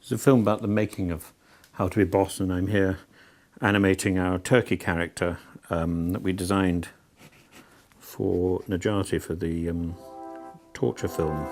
It's a film about the making of How to Be Boss, and I'm here animating our turkey character that we designed for Najati for the torture film.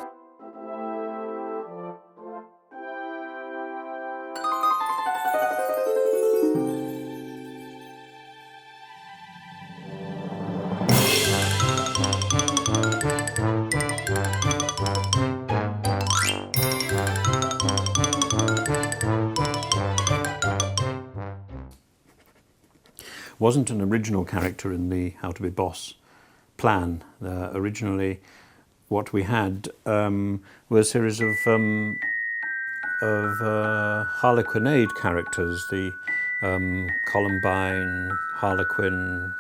Wasn't an original character in the How to Be Boss plan. Originally, what we had were a series of Harlequinade characters: the Columbine, Harlequin,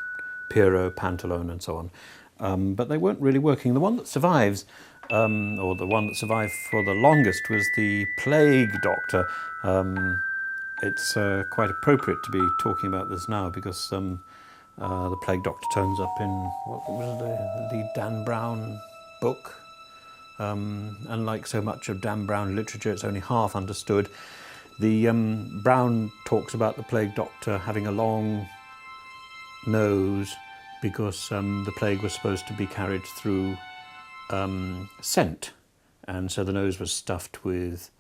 Pierrot, Pantalone, and so on. But they weren't really working. The one that survives, or the one that survived for the longest, was the Plague Doctor. It's quite appropriate to be talking about this now because the Plague Doctor turns up in, what was the Dan Brown book. And like so much of Dan Brown literature, it's only half understood. The Brown talks about the Plague Doctor having a long nose because the plague was supposed to be carried through scent, and so the nose was stuffed with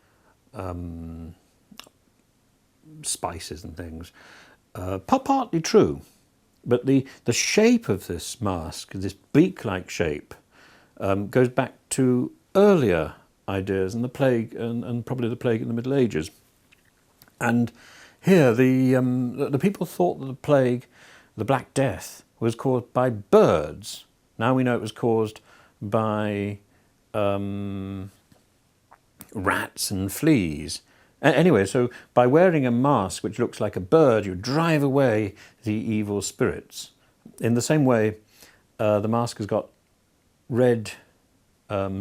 spices and things. Partly true, but the shape of this mask, this beak-like shape, goes back to earlier ideas and the plague, and probably the plague in the Middle Ages. And here, the people thought that the plague, the Black Death, was caused by birds. Now we know it was caused by rats and fleas. Anyway, so by wearing a mask which looks like a bird, you drive away the evil spirits. In the same way, the mask has got red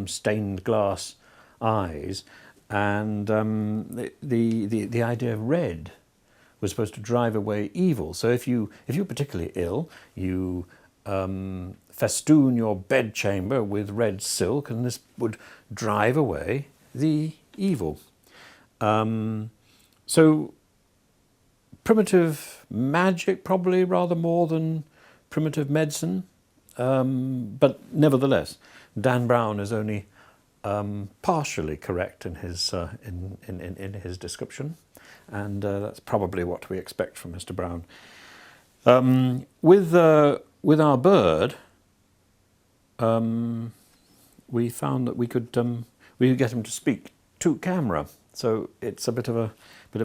stained glass eyes, and the idea of red was supposed to drive away evil. So if you're particularly ill, you festoon your bedchamber with red silk, and this would drive away the evil. So primitive magic, probably rather more than primitive medicine, but nevertheless, Dan Brown is only partially correct in his in his description, and that's probably what we expect from Mr. Brown. With our bird, we found that we could get him to speak to camera. So it's a bit of a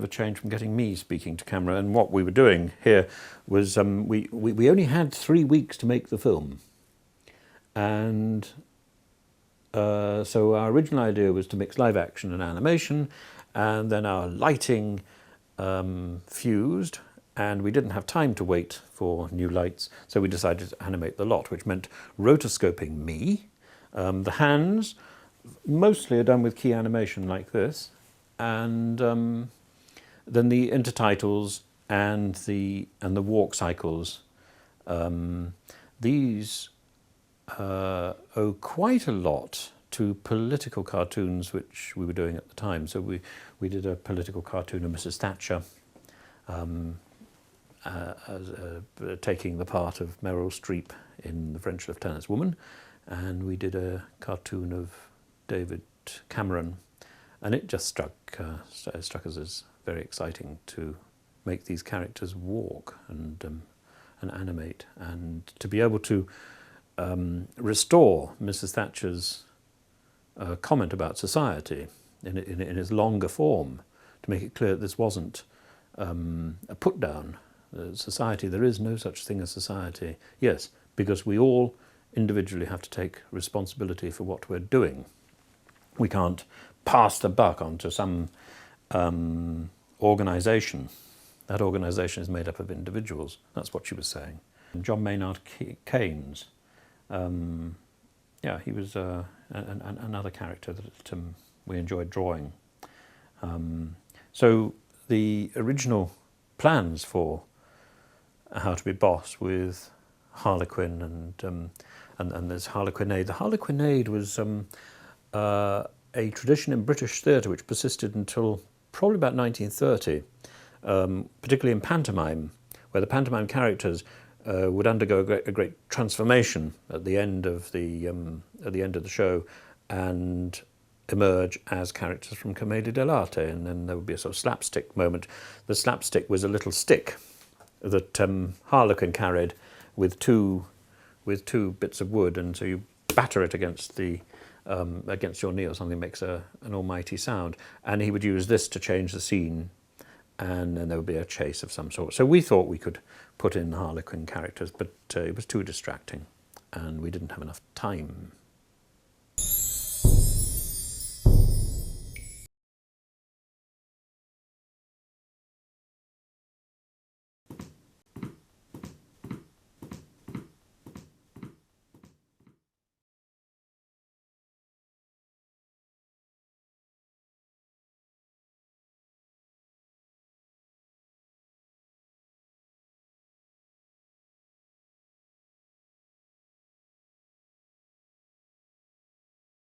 change from getting me speaking to camera. And what we were doing here was we only had 3 weeks to make the film, and so our original idea was to mix live action and animation, and then our lighting fused, and we didn't have time to wait for new lights, so we decided to animate the lot, which meant rotoscoping me. The hands mostly are done with key animation like this, and then the intertitles and the walk cycles. These owe quite a lot to political cartoons which we were doing at the time. So we did a political cartoon of Mrs. Thatcher taking the part of Meryl Streep in The French Lieutenant's Woman, and we did a cartoon of David Cameron, and it just struck us as very exciting to make these characters walk and animate, and to be able to restore Mrs. Thatcher's comment about society in its longer form, to make it clear that this wasn't a put down. Society, there is no such thing as society. Yes, because we all individually have to take responsibility for what we're doing. We can't pass the buck onto some organisation. That organisation is made up of individuals. That's what she was saying. John Maynard Keynes, yeah, he was another character that we enjoyed drawing. So the original plans for How to Be Boss with Harlequin and there's Harlequinade. The Harlequinade was a tradition in British theatre which persisted until probably about 1930, particularly in pantomime, where the pantomime characters would undergo a great transformation at the end of the show, and emerge as characters from commedia dell'arte, and then there would be a sort of slapstick moment. The slapstick was a little stick that Harlequin carried with two bits of wood, and so you batter it against your knee or something, makes an almighty sound, and he would use this to change the scene, and then there would be a chase of some sort. So we thought we could put in Harlequin characters, but it was too distracting, and we didn't have enough time.